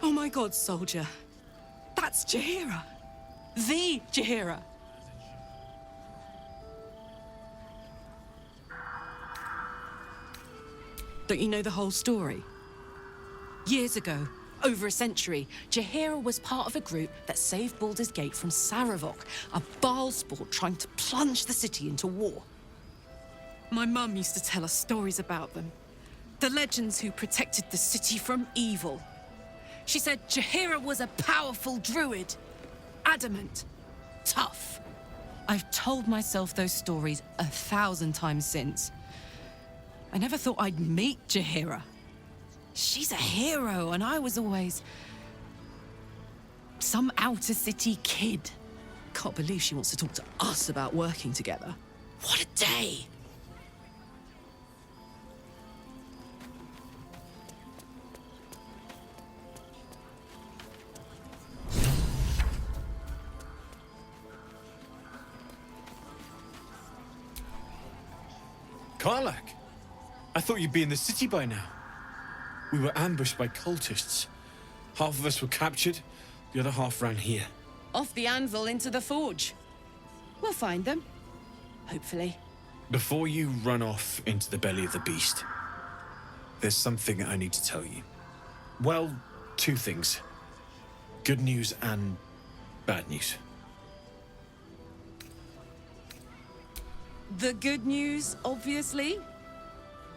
Oh my god, soldier. That's Jaheira. The Jaheira. Don't you know the whole story? Years ago, over a century, Jaheira was part of a group that saved Baldur's Gate from Saravok, a Baalsport trying to plunge the city into war. My mum used to tell us stories about them. The legends who protected the city from evil. She said Jaheira was a powerful druid. Adamant. Tough. I've told myself those stories 1,000 times since. I never thought I'd meet Jaheira. She's a hero, and I was always some outer city kid. Can't believe she wants to talk to us about working together. What a day! Karlach, I thought you'd be in the city by now. We were ambushed by cultists. Half of us were captured, the other half ran here. Off the anvil into the forge. We'll find them. Hopefully. Before you run off into the belly of the beast, there's something I need to tell you. Well, two things. Good news and bad news. The good news, obviously.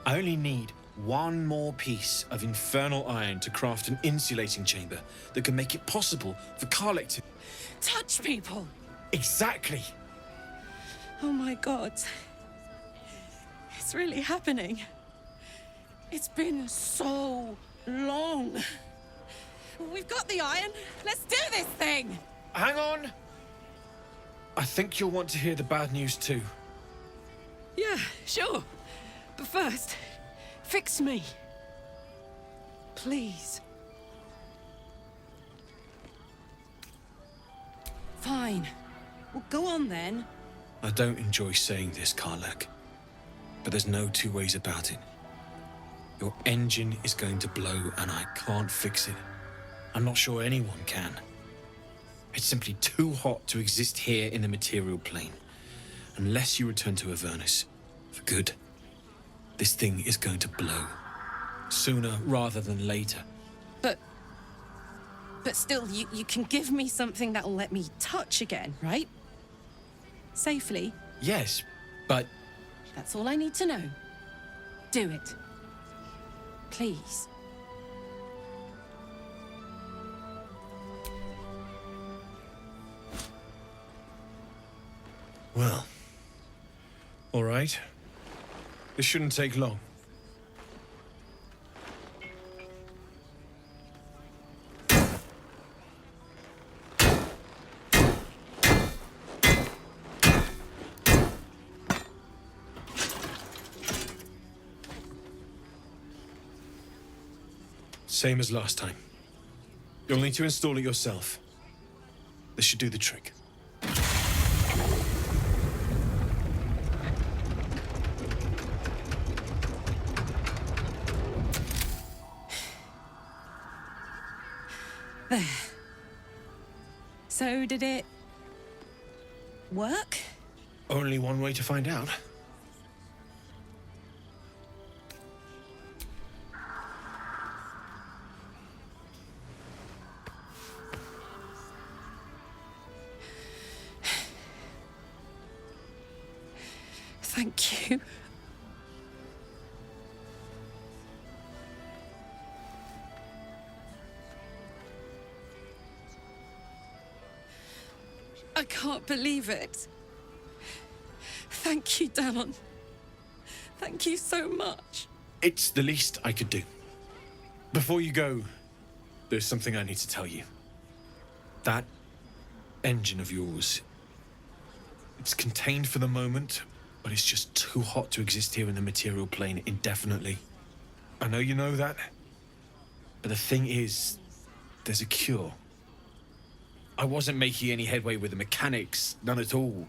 I only need one more piece of infernal iron to craft an insulating chamber that can make it possible for Karlach to... Touch people! Exactly! Oh my god. It's really happening. It's been so long. We've got the iron. Let's do this thing! Hang on! I think you'll want to hear the bad news too. Yeah, sure. But first, fix me. Please. Fine. Well, go on then. I don't enjoy saying this, Karlach, but there's no two ways about it. Your engine is going to blow and I can't fix it. I'm not sure anyone can. It's simply too hot to exist here in the material plane. Unless you return to Avernus, for good, this thing is going to blow. Sooner rather than later. But still, you can give me something that'll let me touch again, right? Safely. Yes, but... That's all I need to know. Do it. Please. Well... all right. This shouldn't take long. Same as last time. You'll need to install it yourself. This should do the trick. There. So, did it work? Only one way to find out. Thank you. I can't believe it. Thank you, Danon. Thank you so much. It's the least I could do. Before you go, there's something I need to tell you. That engine of yours, it's contained for the moment, but it's just too hot to exist here in the material plane indefinitely. I know you know that, but the thing is, there's a cure. I wasn't making any headway with the mechanics, none at all.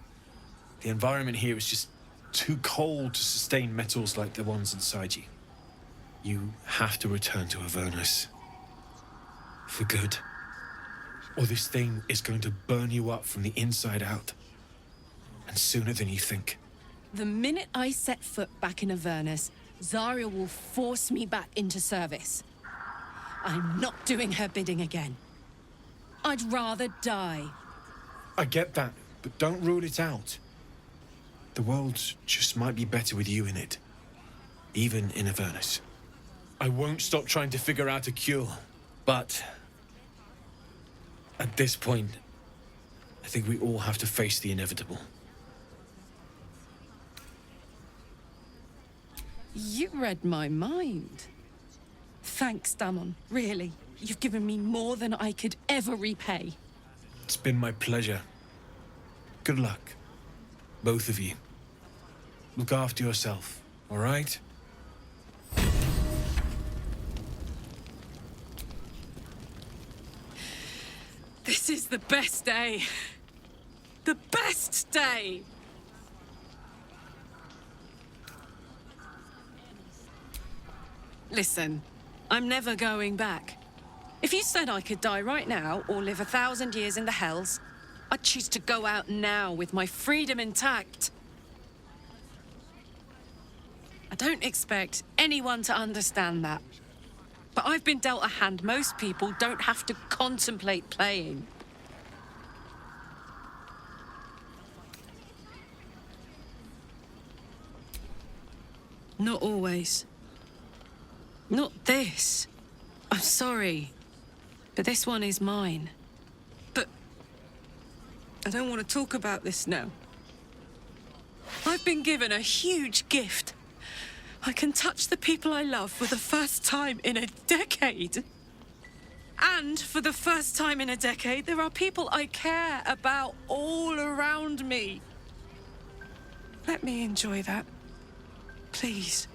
The environment here is just too cold to sustain metals like the ones inside you. You have to return to Avernus. For good. Or this thing is going to burn you up from the inside out. And sooner than you think. The minute I set foot back in Avernus, Zarya will force me back into service. I'm not doing her bidding again. I'd rather die. I get that, but don't rule it out. The world just might be better with you in it. Even in Avernus. I won't stop trying to figure out a cure, but... at this point, I think we all have to face the inevitable. You read my mind. Thanks, Damon. Really. You've given me more than I could ever repay. It's been my pleasure. Good luck. Both of you. Look after yourself, all right? This is the best day. The best day! Listen, I'm never going back. If you said I could die right now or live 1,000 years in the Hells, I'd choose to go out now with my freedom intact. I don't expect anyone to understand that. But I've been dealt a hand most people don't have to contemplate playing. Not always. Not this. I'm sorry. But this one is mine. But I don't want to talk about this now. I've been given a huge gift. I can touch the people I love for the first time in a decade. And for the first time in a decade, there are people I care about all around me. Let me enjoy that. Please.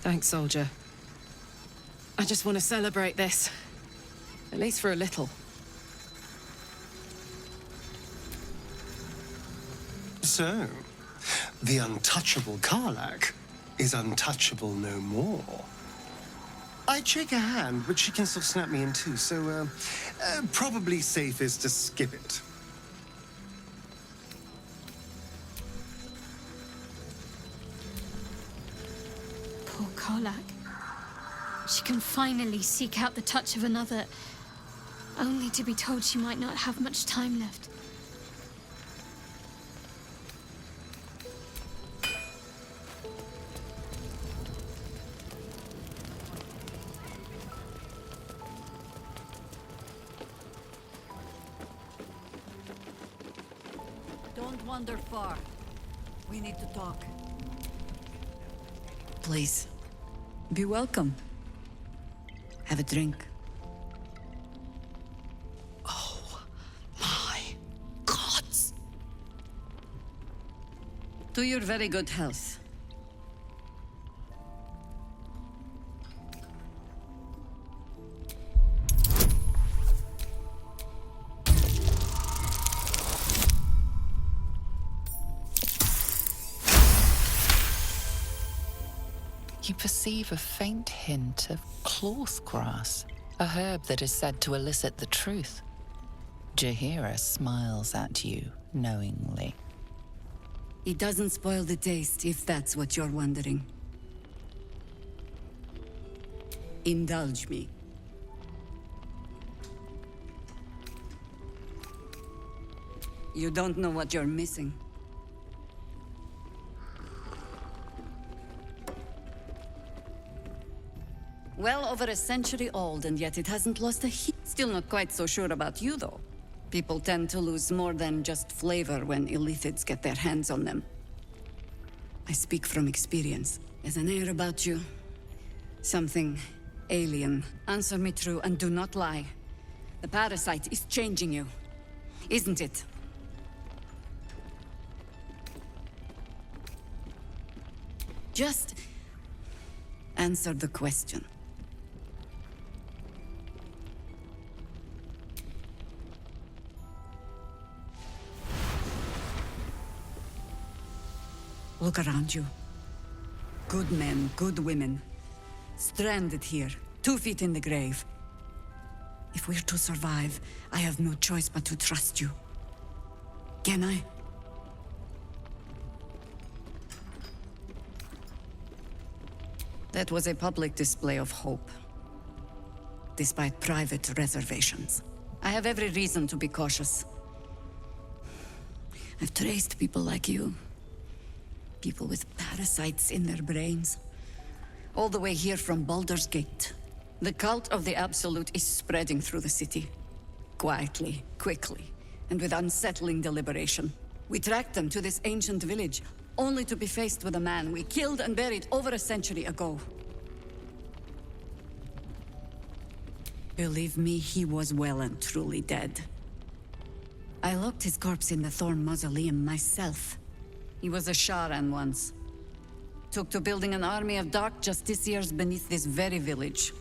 Thanks, soldier. I just want to celebrate this. At least for a little. So, the untouchable Karlak is untouchable no more. I'd shake her hand, but she can still snap me in two, so, probably safest to skip it. Poor Karlak. She can finally seek out the touch of another, only to be told she might not have much time left. Don't wander far. We need to talk. Please, be welcome. Have a drink. Oh, my gods! To your very good health. You perceive a faint hint of cloth grass, a herb that is said to elicit the truth. Jaheira smiles at you knowingly. It doesn't spoil the taste, if that's what you're wondering. Indulge me. You don't know what you're missing. Well over a century old, and yet it hasn't lost a hint. Still not quite so sure about you, though. People tend to lose more than just flavor when illithids get their hands on them. I speak from experience. There's an air about you. Something alien. Answer me true and do not lie. The parasite is changing you, isn't it? Just answer the question. Look around you. Good men, good women. Stranded here, 2 feet in the grave. If we're to survive, I have no choice but to trust you. Can I? That was a public display of hope, despite private reservations. I have every reason to be cautious. I've traced people like you. People with parasites in their brains. All the way here from Baldur's Gate. The cult of the Absolute is spreading through the city. Quietly, quickly, and with unsettling deliberation. We tracked them to this ancient village, only to be faced with a man we killed and buried over a century ago. Believe me, he was well and truly dead. I locked his corpse in the Thorn Mausoleum myself. He was a Sharan once. Took to building an army of dark justiciars beneath this very village.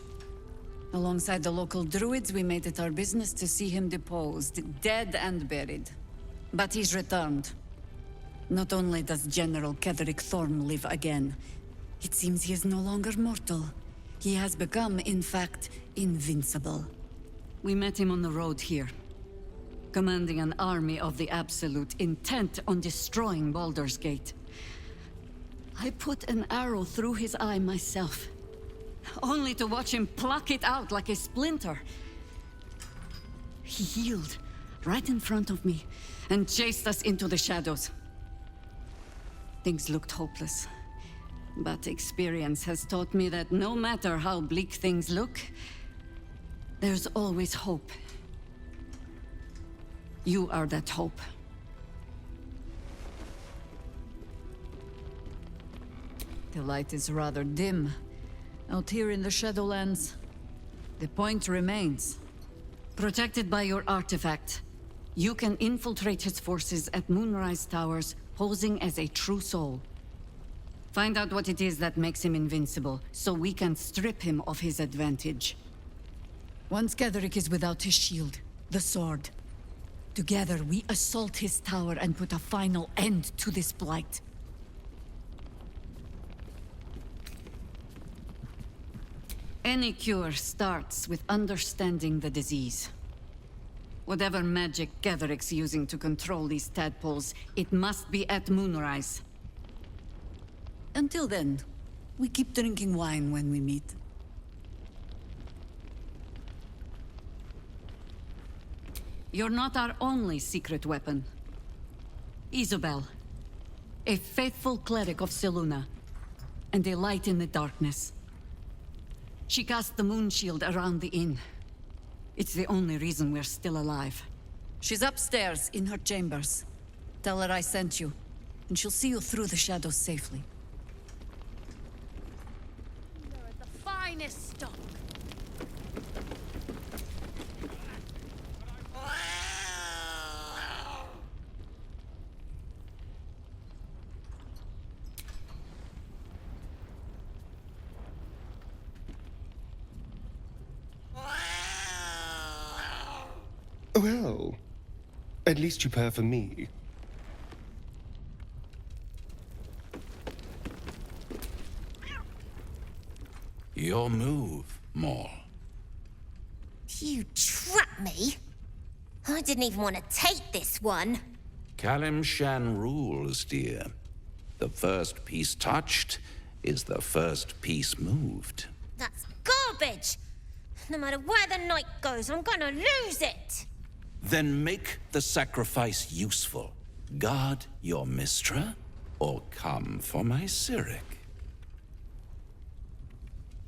Alongside the local druids, we made it our business to see him deposed, dead and buried. But he's returned. Not only does General Ketheric Thorn live again, it seems he is no longer mortal. He has become, in fact, invincible. We met him on the road here, commanding an army of the Absolute, intent on destroying Baldur's Gate. I put an arrow through his eye myself, only to watch him pluck it out like a splinter. He healed right in front of me and chased us into the shadows. Things looked hopeless, but experience has taught me that no matter how bleak things look, there's always hope. You are that hope. The light is rather dim out here in the Shadowlands. The point remains. Protected by your artifact, you can infiltrate his forces at Moonrise Towers, posing as a true soul. Find out what it is that makes him invincible, so we can strip him of his advantage. Once Ketheric is without his shield, the sword, together we assault his tower and put a final end to this blight. Any cure starts with understanding the disease. Whatever magic Ketheric's using to control these tadpoles, it must be at Moonrise. Until then, we keep drinking wine when we meet. You're not our only secret weapon. Isabel, a faithful cleric of Selûne, and a light in the darkness. She cast the moon shield around the inn. It's the only reason we're still alive. She's upstairs in her chambers. Tell her I sent you, and she'll see you through the shadows safely. You're the finest stock. Well, at least you purr for me. Your move, Maul. You trapped me? I didn't even want to take this one. Kalimshan rules, dear. The first piece touched is the first piece moved. That's garbage! No matter where the night goes, I'm gonna lose it! Then make the sacrifice useful. Guard your Mistra, or come for my Cyric.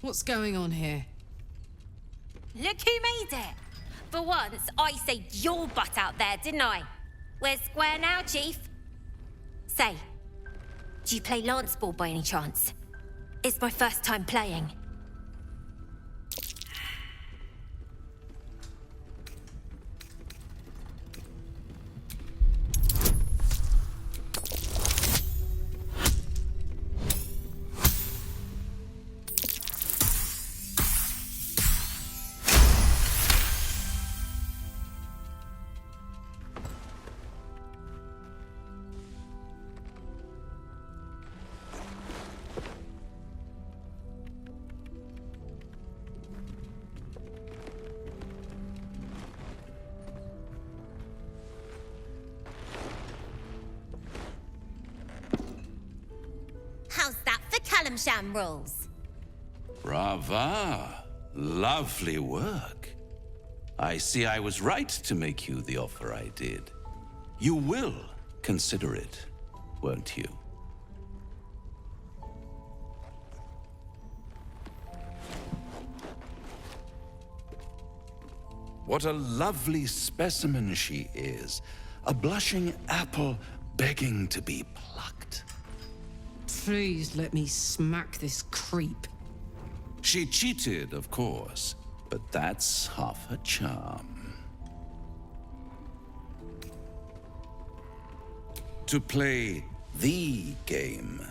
What's going on here? Look who made it! For once, I saved your butt out there, didn't I? We're square now, Chief. Say, do you play lance ball by any chance? It's my first time playing. Kalimshan rules. Brava. Lovely work. I see I was right to make you the offer I did. You will consider it, won't you? What a lovely specimen she is. A blushing apple begging to be plucked. Please let me smack this creep. She cheated, of course, but that's half her charm. To play the game,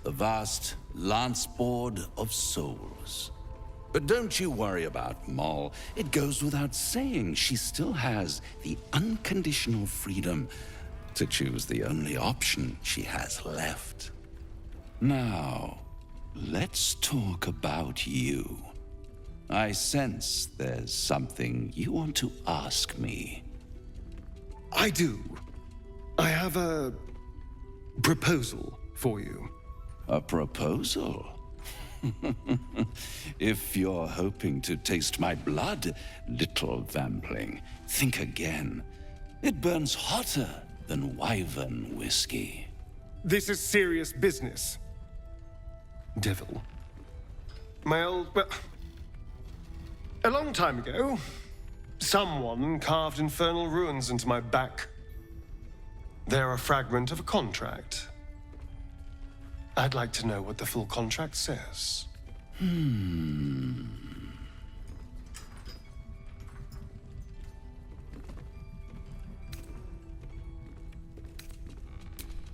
the vast lance board of souls. But don't you worry about Moll. It goes without saying she still has the unconditional freedom to choose the only option she has left. Now, let's talk about you. I sense there's something you want to ask me. I do. I have a proposal for you. A proposal? If you're hoping to taste my blood, little vampling, think again. It burns hotter than wyvern whiskey. This is serious business. Devil. Well, a long time ago, someone carved infernal runes into my back. They're a fragment of a contract. I'd like to know what the full contract says.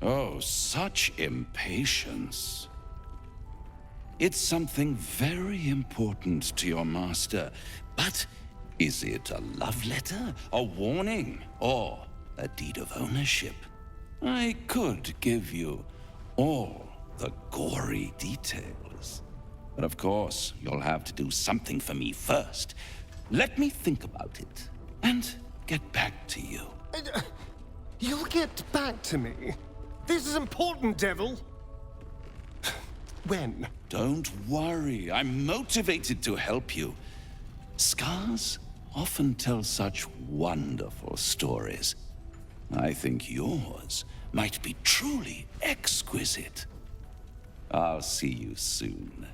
Oh, such impatience. It's something very important to your master, but is it a love letter, a warning, or a deed of ownership? I could give you all the gory details. But of course, you'll have to do something for me first. Let me think about it, and get back to you. You'll get back to me. This is important, Devil. When? Don't worry, I'm motivated to help you. Scars often tell such wonderful stories. I think yours might be truly exquisite. I'll see you soon.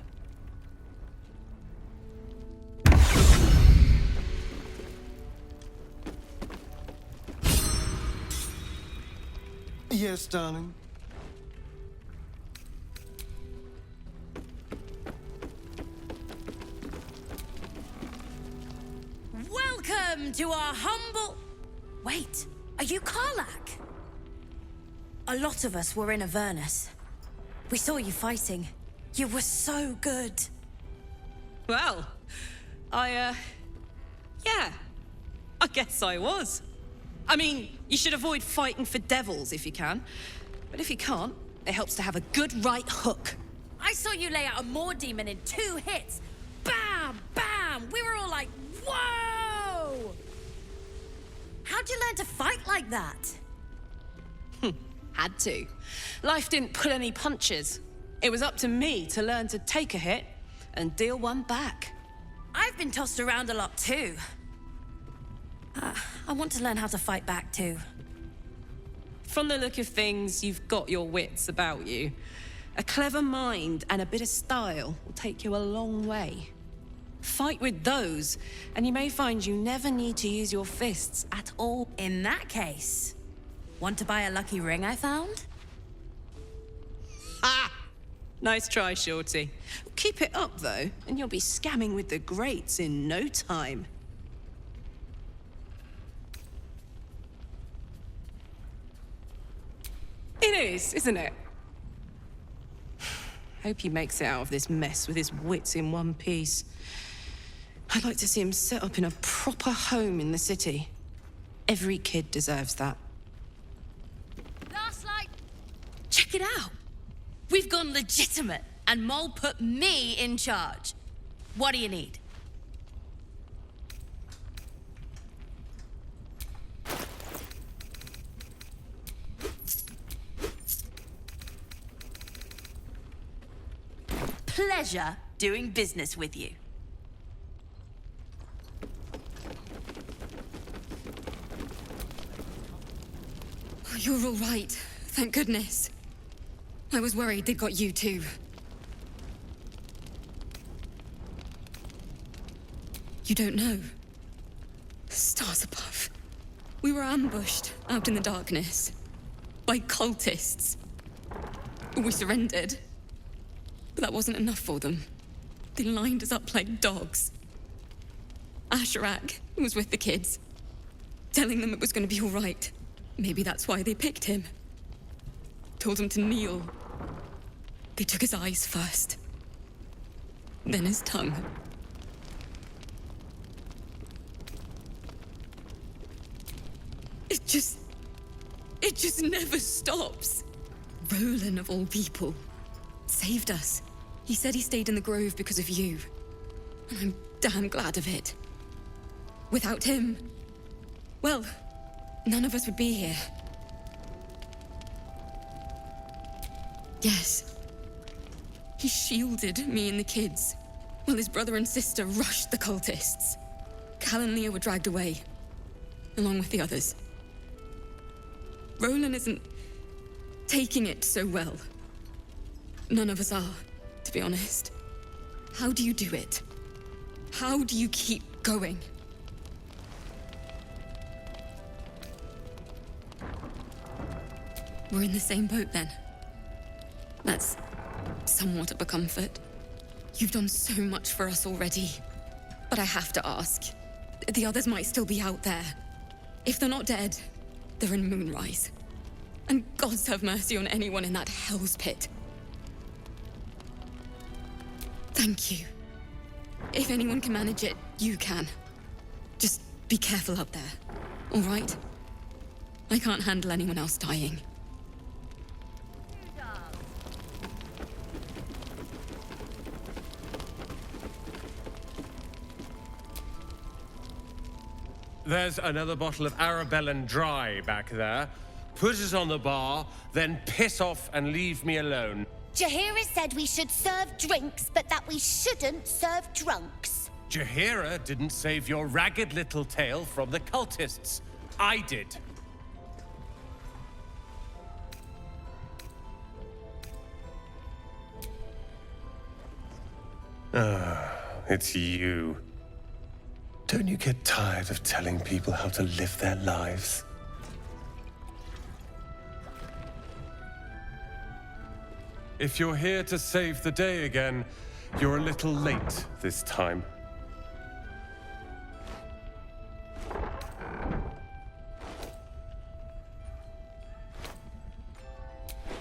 Yes, darling. Welcome to our humble... Wait, are you Karlak? A lot of us were in Avernus. We saw you fighting. You were so good. Well, yeah, I guess I was. I mean, you should avoid fighting for devils if you can. But if you can't, it helps to have a good right hook. I saw you lay out a Moor demon in 2 hits. Bam! Bam! We were all like, whoa! How'd you learn to fight like that? Had to. Life didn't pull any punches. It was up to me to learn to take a hit and deal one back. I've been tossed around a lot too. I want to learn how to fight back too. From the look of things, you've got your wits about you. A clever mind and a bit of style will take you a long way. Fight with those, and you may find you never need to use your fists at all. In that case, want to buy a lucky ring I found? Ah! Nice try, Shorty. Keep it up, though, and you'll be scamming with the greats in no time. It is, isn't it? Hope he makes it out of this mess with his wits in one piece. I'd like to see him set up in a proper home in the city. Every kid deserves that. That's like... Check it out. We've gone legitimate, and Mole put me in charge. What do you need? pleasure doing business with you. Oh, you're all right. Thank goodness. I was worried they'd got you too. You don't know? Stars above. We were ambushed out in the darkness by cultists. We surrendered, but that wasn't enough for them. They lined us up like dogs. Asherak was with the kids, telling them it was going to be all right. Maybe that's why they picked him. Told him to kneel. They took his eyes first, then his tongue. It just never stops. Roland, of all people, saved us. He said he stayed in the grove because of you. And I'm damn glad of it. Without him, well, none of us would be here. Yes. He shielded me and the kids, while his brother and sister rushed the cultists. Cal and Leah were dragged away, along with the others. Roland isn't taking it so well. None of us are, to be honest. How do you do it? How do you keep going? We're in the same boat then. That's somewhat of a comfort. You've done so much for us already. But I have to ask. The others might still be out there. If they're not dead, they're in Moonrise. And gods have mercy on anyone in that hell's pit. Thank you. If anyone can manage it, you can. Just be careful up there, all right? I can't handle anyone else dying. There's another bottle of Arabellan Dry back there. Put it on the bar, then piss off and leave me alone. Jaheira said we should serve drinks, but that we shouldn't serve drunks. Jaheira didn't save your ragged little tail from the cultists. I did. It's you. Don't you get tired of telling people how to live their lives? If you're here to save the day again, you're a little late this time.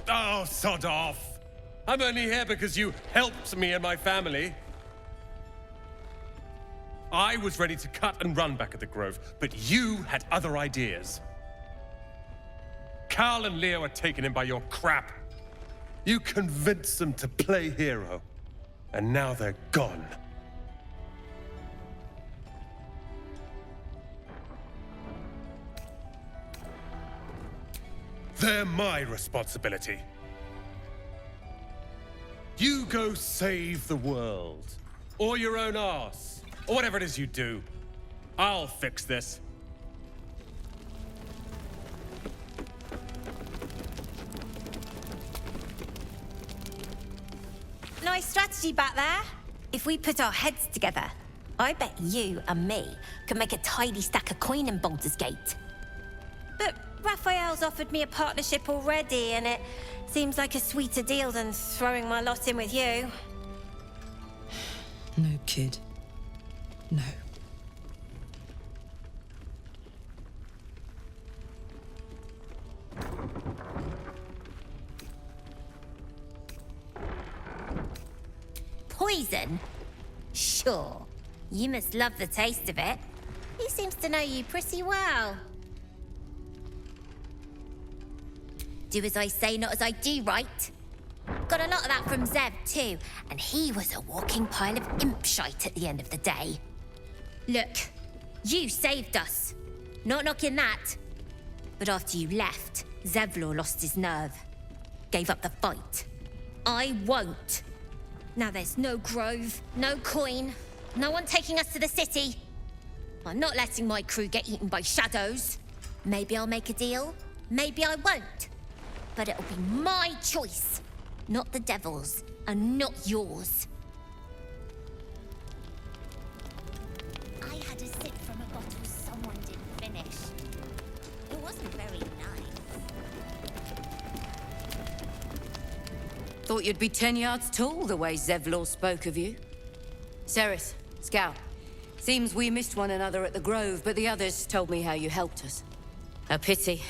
Oh, sod off! I'm only here because you helped me and my family. I was ready to cut and run back at the Grove, but you had other ideas. Carl and Leo were taken in by your crap. You convinced them to play hero, and now they're gone. They're my responsibility. You go save the world, or your own arse, or whatever it is you do. I'll fix this. Nice strategy back there. If we put our heads together, I bet you and me could make a tidy stack of coin in Baldur's Gate. But Raphael's offered me a partnership already, and it seems like a sweeter deal than throwing my lot in with you. No, kid. No. Poison? Sure. You must love the taste of it. He seems to know you pretty well. Do as I say, not as I do, right? Got a lot of that from Zev, too, and he was a walking pile of imp shite at the end of the day. Look, you saved us. Not knocking that. But after you left, Zevlor lost his nerve. Gave up the fight. I won't. Now there's no grove, no coin, no one taking us to the city. I'm not letting my crew get eaten by shadows. Maybe I'll make a deal, maybe I won't. But it'll be my choice, not the devil's, and not yours. I had a sip from a bottle someone didn't finish. It wasn't very nice. Thought you'd be 10 yards tall the way Zevlor spoke of you. Ceres, Scout. Seems we missed one another at the Grove, but the others told me how you helped us. A pity.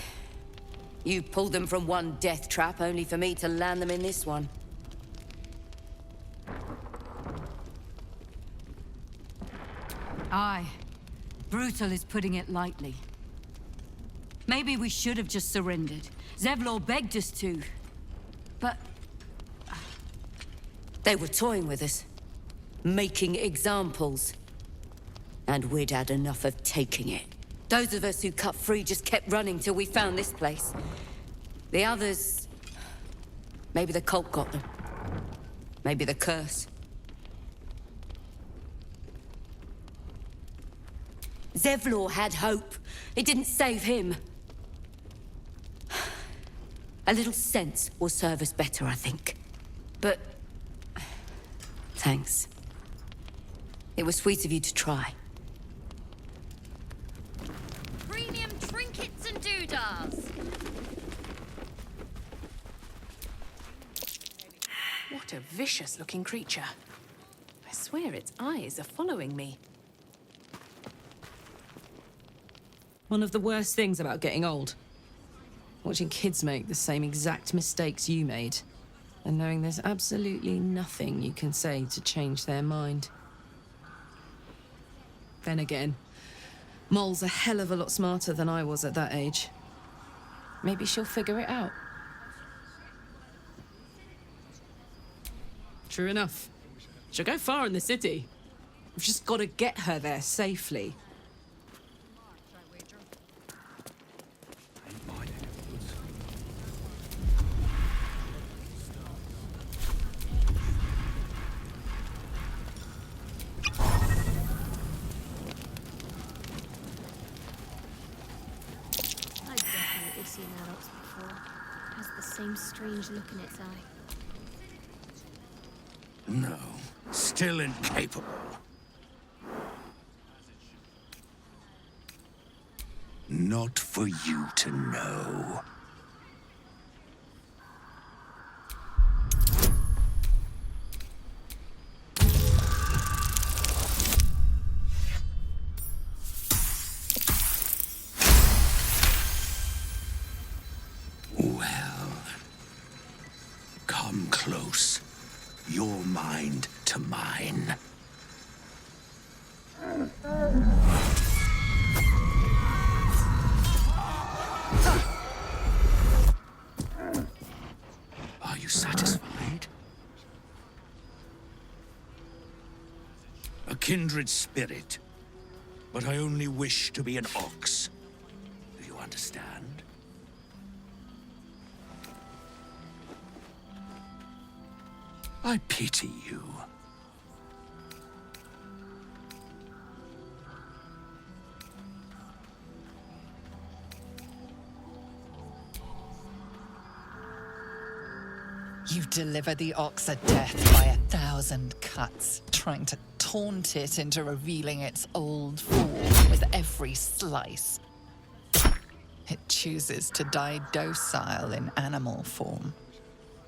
You pulled them from one death trap, only for me to land them in this one. Aye. Brutal is putting it lightly. Maybe we should have just surrendered. Zevlor begged us to. But... They were toying with us. Making examples. And we'd had enough of taking it. Those of us who cut free just kept running till we found this place. The others... Maybe the cult got them. Maybe the curse. Zevlor had hope. It didn't save him. A little sense will serve us better, I think. But... thanks. It was sweet of you to try. Premium trinkets and doodahs. What a vicious-looking creature. I swear its eyes are following me. One of the worst things about getting old. Watching kids make the same exact mistakes you made. And knowing there's absolutely nothing you can say to change their mind. Then again, Mol's a hell of a lot smarter than I was at that age. Maybe she'll figure it out. True enough. She'll go far in the city. We've just got to get her there safely. Seen that ox before. It has the same strange look in its eye. No, still incapable. Not for you to know. Close. Your mind to mine. Are you satisfied? A kindred spirit, but I only wish to be an ox. Do you understand? I pity you. You deliver the ox a death by 1,000 cuts, trying to taunt it into revealing its old form with every slice. It chooses to die docile in animal form.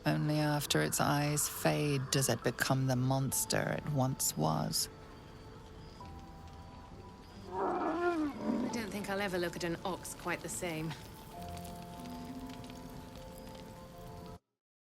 Only after its eyes fade does it become the monster it once was. I don't think I'll ever look at an ox quite the same.